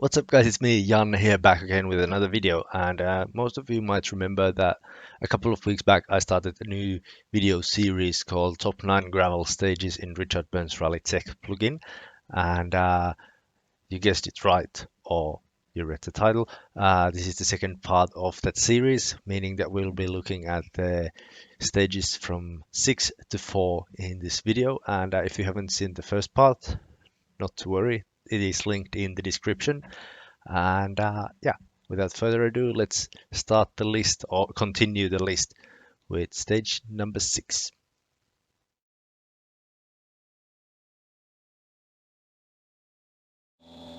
What's up guys, it's me, Jan here back again with another video, and most of you might remember that a couple of weeks back I started a new video series called Top 9 Gravel Stages in Richard Burns Rally Tech plugin, and you guessed it right, or you read the title. This is the second part of that series, meaning that we'll be looking at the stages from 6 to 4 in this video, and if you haven't seen the first part, not to worry, it is linked in the description. And yeah, without further ado, let's start the list or continue the list with stage number 6.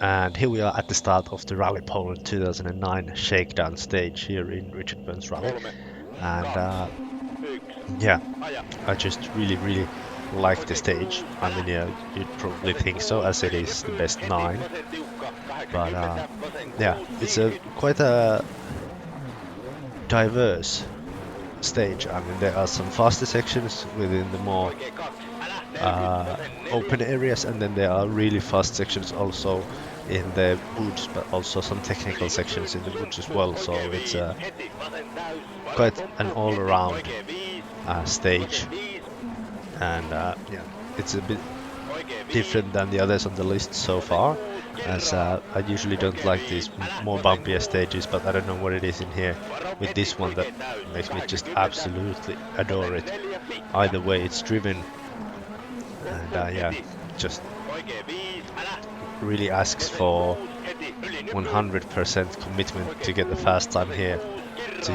And here we are at the start of the Rally Poland 2009 Shakedown stage here in Richard Burns Rally. And yeah, I just really like the stage. I mean, yeah, you'd probably think so, as it is the best 9. But yeah, it's quite a diverse stage. I mean, there are some faster sections within the more open areas, and then there are really fast sections also in the woods, but also some technical sections in the woods as well. So it's quite an all-around stage, and yeah, it's a bit different than the others on the list so far, as I usually don't like these more bumpier stages, but I don't know what it is in here with this one that makes me just absolutely adore it. Either way it's driven, and yeah, just really asks for 100% commitment to get the fast time here, to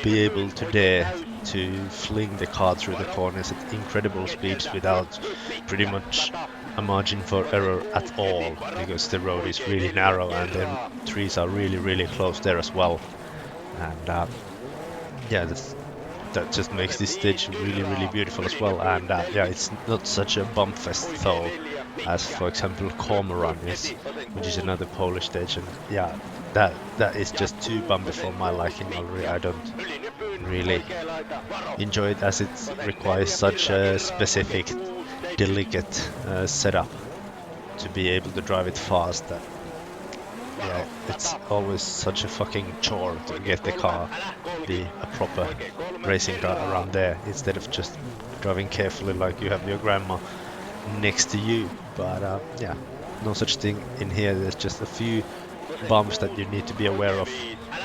be able to dare to fling the car through the corners at incredible speeds without pretty much a margin for error at all, because the road is really narrow and the trees are really close there as well. And yeah, that just makes this stage really beautiful as well. And yeah, it's not such a bump fest though, as for example Cormoran is, which is another Polish stage, and yeah, that is just too bumpy for my liking already. I don't really enjoy it, as it requires such a specific, delicate setup to be able to drive it fast that yeah, it's always such a fucking chore to get the car be a proper racing car around there, instead of just driving carefully like you have your grandma next to you. But yeah, no such thing in here. There's just a few bumps that you need to be aware of,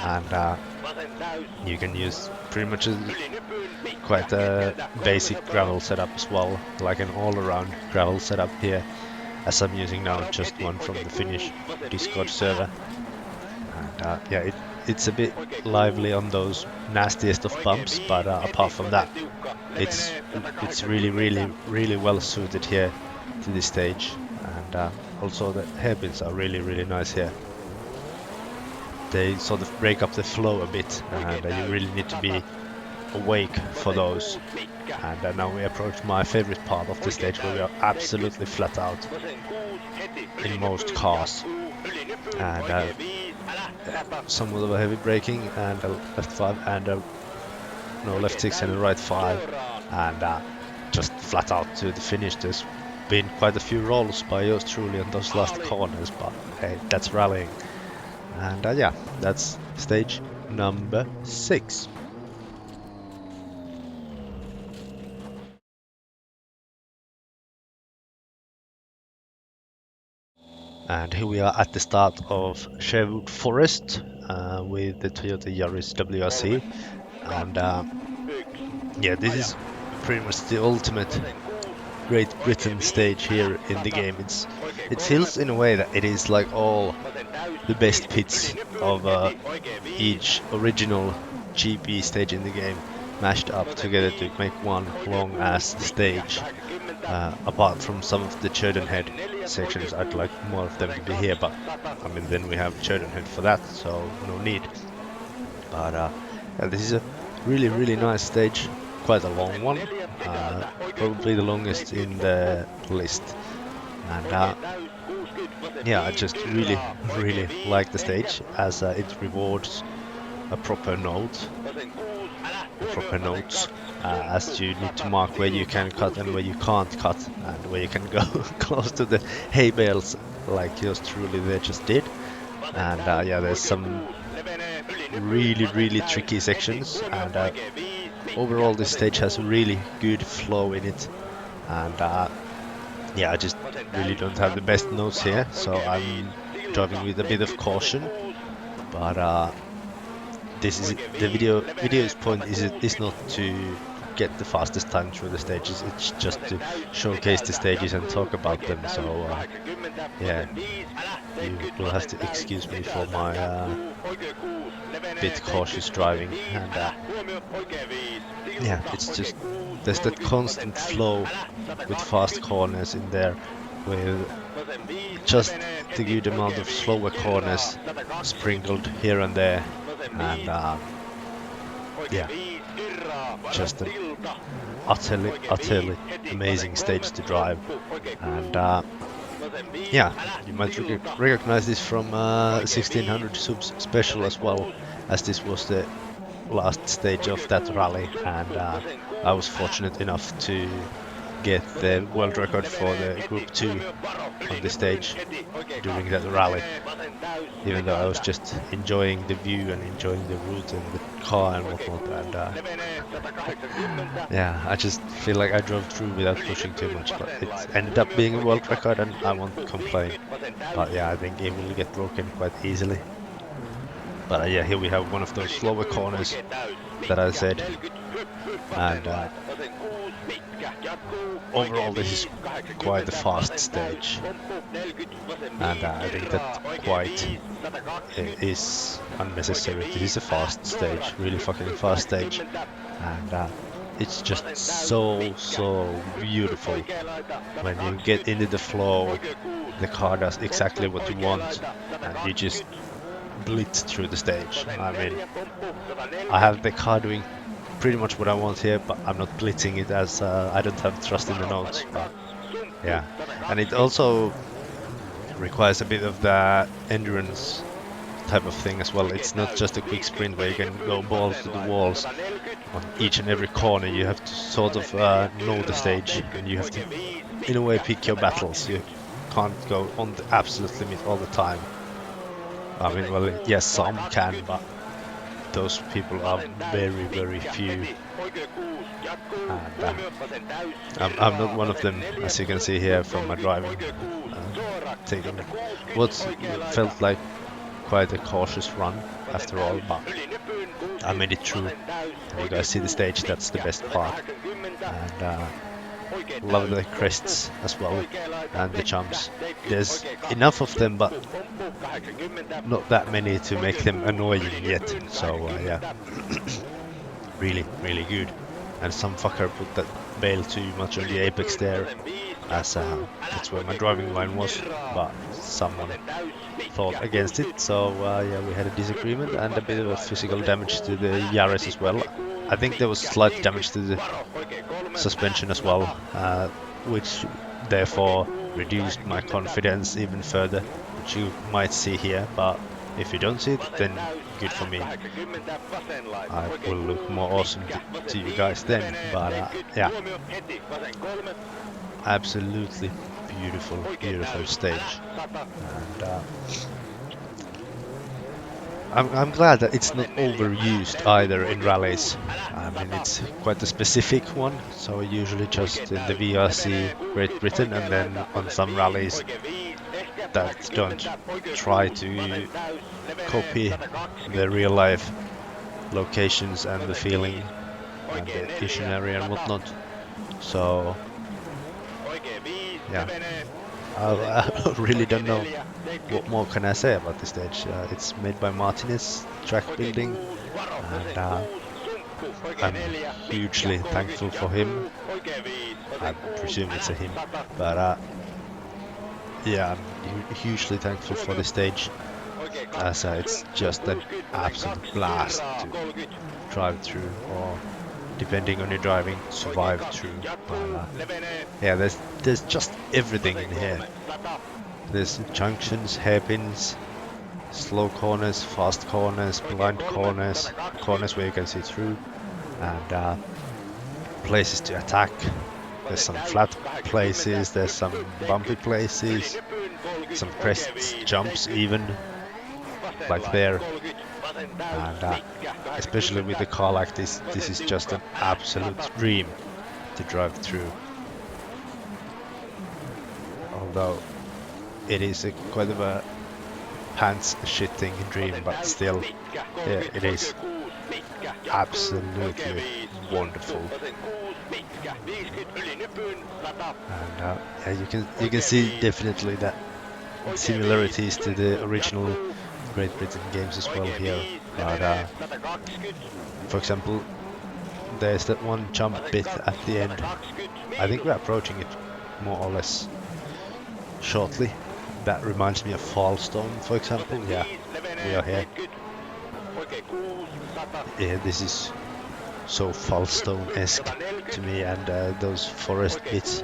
and you can use pretty much quite a basic gravel setup as well, like an all-around gravel setup here, as I'm using now just one from the Finnish Discord server. And yeah, it's a bit lively on those nastiest of bumps, but apart from that, it's really well suited here to this stage. And also the hairpins are really nice here. They sort of break up the flow a bit, and you really need to be awake for those. And now we approach my favorite part of the stage, where we are absolutely flat out in most cars, and somewhat of a heavy braking, and a left 5 and a no left 6 and a right 5, and just flat out to the finish. There's been quite a few rolls by yours truly on those last corners, but hey, that's rallying. And yeah, that's stage number 6. And here we are at the start of Sherwood Forest with the Toyota Yaris WRC. And yeah, this is pretty much the ultimate Great Britain stage here in the game. It feels in a way that it is like all the best pits of each original GP stage in the game mashed up together to make one long ass stage. Apart from some of the Churdenhead sections, I'd like more of them to be here, but I mean, then we have Churdenhead for that, so no need. But yeah, this is a really nice stage, quite a long one, probably the longest in the list. And yeah, I just really like the stage, as it rewards a proper note, as you need to mark where you can cut and where you can't cut, and where you can go close to the hay bales like yours truly there just did. And yeah, there's some really tricky sections, and overall this stage has a really good flow in it. And yeah, I just really don't have the best notes here, so I'm driving with a bit of caution. But this is the video's point is not to get the fastest time through the stages. It's just to showcase the stages and talk about them. So yeah, you will have to excuse me for my bit cautious driving. And yeah, it's just there's that constant flow with fast corners in there, with just the good amount of slower corners sprinkled here and there. And yeah, just an utterly amazing stage to drive. And yeah, you might recognize this from 1600 subs special as well, as this was the last stage of that rally. And I was fortunate enough to get the world record for the Group 2 on the stage during that rally, even though I was just enjoying the view and enjoying the route and the car and whatnot. And yeah, I just feel like I drove through without pushing too much, but it ended up being a world record and I won't complain. But yeah, I think it will get broken quite easily. But yeah, here we have one of those slower corners that I said. And overall this is quite a fast stage, and I think that quite is unnecessary. This is a fast stage, really fucking fast stage, and it's just so beautiful. When you get into the flow, the car does exactly what you want, and you just blitz through the stage. I mean, I have the car doing pretty much what I want here, but I'm not blitzing it as I don't have trust in the notes. But yeah, and it also requires a bit of the endurance type of thing as well. It's not just a quick sprint where you can go balls to the walls on each and every corner. You have to sort of know the stage, and you have to, in a way, pick your battles. You can't go on the absolute limit all the time. I mean, well, yes, some can, but those people are very few, and I'm not one of them, as you can see here from my driving. Taking what felt like quite a cautious run after all, but I made it through. And you guys see the stage, that's the best part. And love the crests as well, and the jumps. There's enough of them, but not that many to make them annoying yet. So yeah, really good. And some fucker put that bail too much on the apex there, as that's where my driving line was, but someone thought against it. So yeah, we had a disagreement and a bit of a physical damage to the Yaris as well. I think there was slight damage to the suspension as well, which therefore reduced my confidence even further, which you might see here. But if you don't see it, then good for me. I will look more awesome to you guys then. But yeah, absolutely beautiful stage. And I'm glad that it's not overused either in rallies. I mean, it's quite a specific one, so usually just in the VRC Great Britain, and then on some rallies that don't try to copy the real life locations and the feeling and the visionary and whatnot. So yeah, I really don't know what more can I say about this stage. It's made by Martinez Track Building, and I'm hugely thankful for him. I presume it's a him, but yeah, I'm hugely thankful for the stage, as it's just an absolute blast to drive through, or depending on your driving, survive through. Yeah, there's just everything in here. There's junctions, hairpins, slow corners, fast corners, blind corners, corners where you can see through, and places to attack. There's some flat places, there's some bumpy places, some crests, jumps even, like there. And especially with a car like this is just an absolute dream to drive through. Although it is quite of a pants-shitting dream, but still, yeah, it is absolutely wonderful. And yeah, you can see definitely that similarities to the original Great Britain games as well here. But for example, there's that one jump bit at the end. I think we're approaching it more or less shortly. That reminds me of Fallstone, for example. Yeah, we are here. Yeah, this is so Fallstone-esque to me, and those forest bits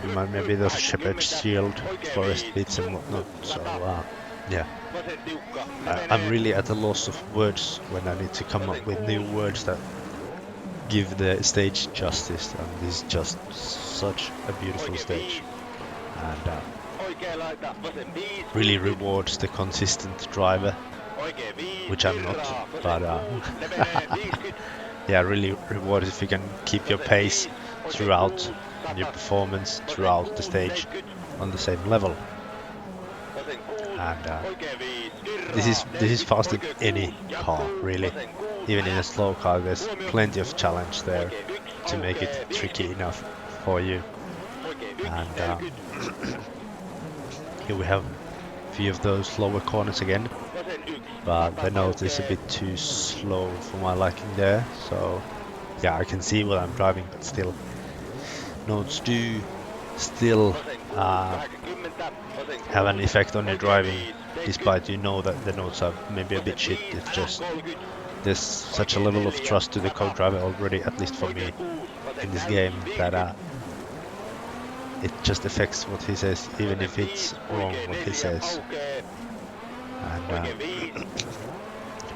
remind me a bit of Shepherd's Shield forest bits and whatnot. So yeah, I'm really at a loss of words when I need to come up with new words that give the stage justice, and this is just such a beautiful stage, and really rewards the consistent driver, which I'm not, but yeah, really rewards if you can keep your pace throughout and your performance throughout the stage on the same level. And this is faster than any car, really. Even in a slow car, there's plenty of challenge there to make it tricky enough for you. And here we have a few of those slower corners again, but the note is a bit too slow for my liking there. So yeah, I can see what I'm driving, but still, notes do still have an effect on your driving, despite you know that the notes are maybe a bit shit. It's just there's such a level of trust to the co-driver already, at least for me, in this game, that it just affects what he says, even if it's wrong what he says. And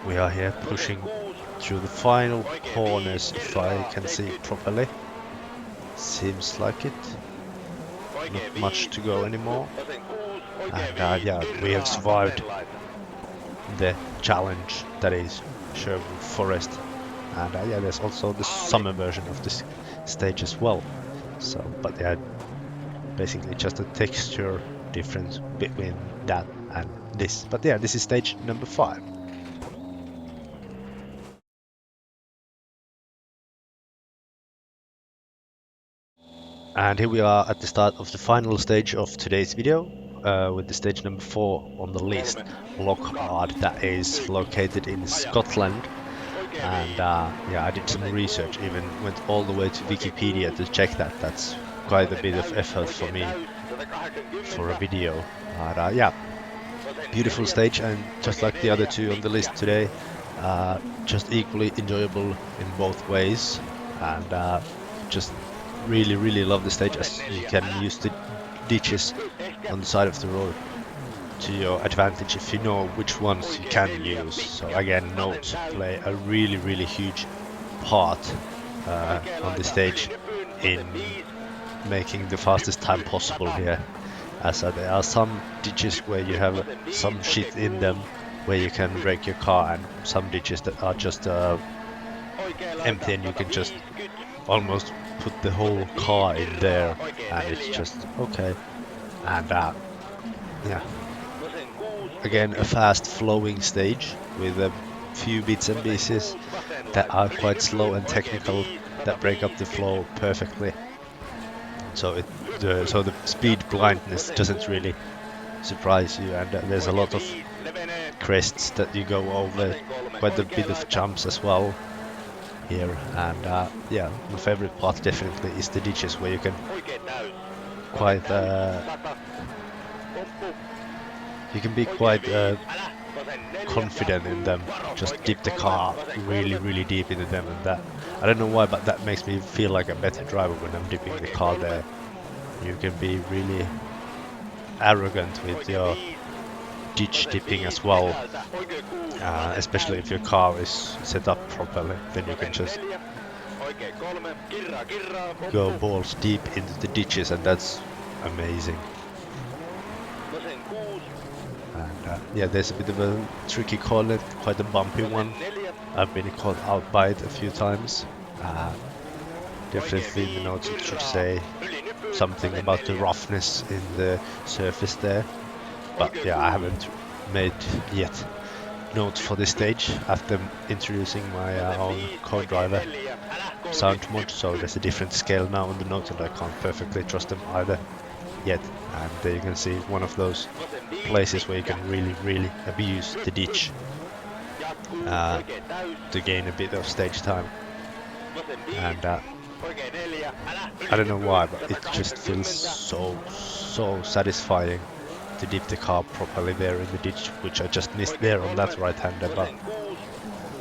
we are here pushing through the final corners, if I can see it properly. Seems like it. Not much to go anymore. And yeah, we have survived the challenge that is Sherwood Forest. And yeah, there's also the summer version of this stage as well. So, but yeah, basically just a texture difference between that and this. But yeah, this is stage number 5. And here we are at the start of the final stage of today's video, with the stage number 4 on the list, Loch Ard, that is located in Scotland. And yeah, I did some research, even went all the way to Wikipedia to check that. That's quite a bit of effort for me for a video. But yeah, beautiful stage, and just like the other two on the list today, just equally enjoyable in both ways. And just really love the stage, as you can use the ditches on the side of the road to your advantage if you know which ones you can use. So again, notes play a really huge part on the stage in making the fastest time possible here, as there are some ditches where you have some shit in them where you can break your car, and some ditches that are just empty and you can just almost put the whole car in there, and it's just okay. And yeah, again, a fast flowing stage with a few bits and pieces that are quite slow and technical that break up the flow perfectly. So the speed blindness doesn't really surprise you, and there's a lot of crests that you go over, quite a bit of jumps as well here. And yeah, my favorite part definitely is the ditches, where you can quite be quite confident in them, just dip the car really deep into them, and that, I don't know why, but that makes me feel like a better driver when I'm dipping the car there. You can be really arrogant with your ditch dipping as well, especially if your car is set up properly, then you can just go balls deep into the ditches, and that's amazing. yeah, there's a bit of a tricky corner, quite a bumpy one. I've been caught out by it a few times. Definitely in the notes it should say something about the roughness in the surface there. But yeah, I haven't made yet notes for this stage after introducing my own co-driver sound mod, so there's a different scale now on the notes and I can't perfectly trust them either yet. And there you can see one of those places where you can really abuse the ditch to gain a bit of stage time. And I don't know why, but it just feels so satisfying to dip the car properly there in the ditch, which I just missed there on that right-hander, but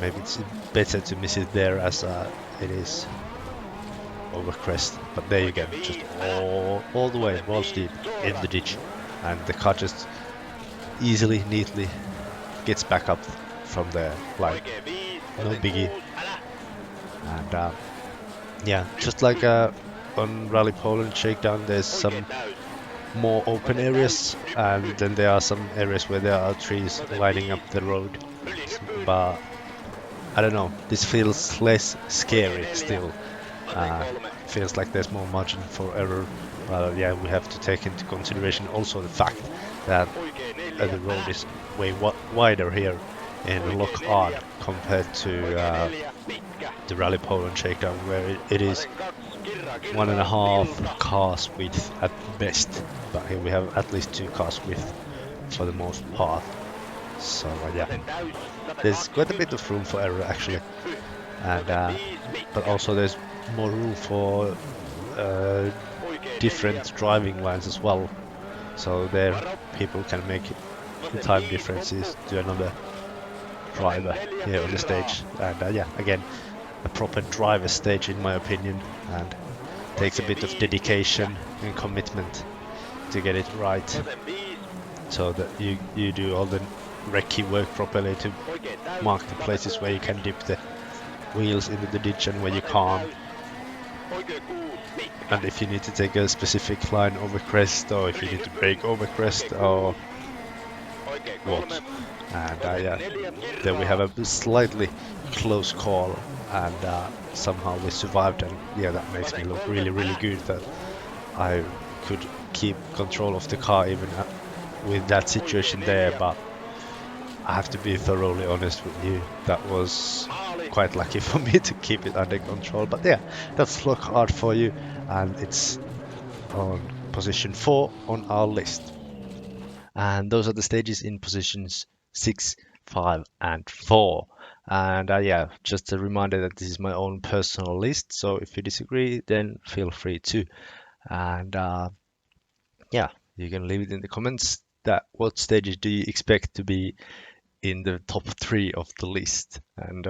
maybe it's better to miss it there as it is over crest. But there you go, just all the way, balls deep in the ditch, and the car just easily, neatly gets back up from there, like no biggie. And yeah, just like on Rally Poland Shakedown, there's some more open areas, and then there are some areas where there are trees lining up the road. But I don't know, this feels less scary still. Feels like there's more margin for error. But yeah, we have to take into consideration also the fact that the road is way wider here in Loch Ard compared to the Rally Poland Shakedown, where it is 1.5 cars width at best, but here we have at least 2 cars width for the most part. So yeah, there's quite a bit of room for error actually, and but also there's more room for different driving lines as well. So there people can make the time differences to another driver here on the stage, and yeah, again, a proper driver stage in my opinion, and takes a bit of dedication and commitment to get it right, so that you do all the recce work properly to mark the places where you can dip the wheels into the ditch and where you can't, and if you need to take a specific line over crest, or if you need to brake over crest or what. And yeah, then we have a slightly close call, and somehow we survived, and yeah, that makes me look really good that I could keep control of the car even with that situation there. But I have to be thoroughly honest with you, that was quite lucky for me to keep it under control. But yeah, that's Loch Ard for you, and it's on position 4 on our list. And those are the stages in positions 6, 5 and 4. And yeah, just a reminder that this is my own personal list, so if you disagree then feel free to. And yeah, you can leave it in the comments that what stages do you expect to be in the top 3 of the list, and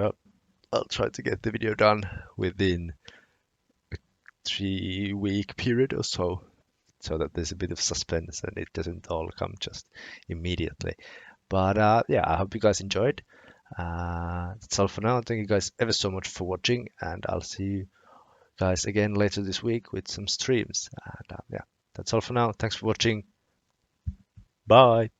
I'll try to get the video done within a 3-week period or so that there's a bit of suspense and it doesn't all come just immediately. But yeah, I hope you guys enjoyed. That's all for now. Thank you guys ever so much for watching, and I'll see you guys again later this week with some streams. And yeah, that's all for now. Thanks for watching. Bye.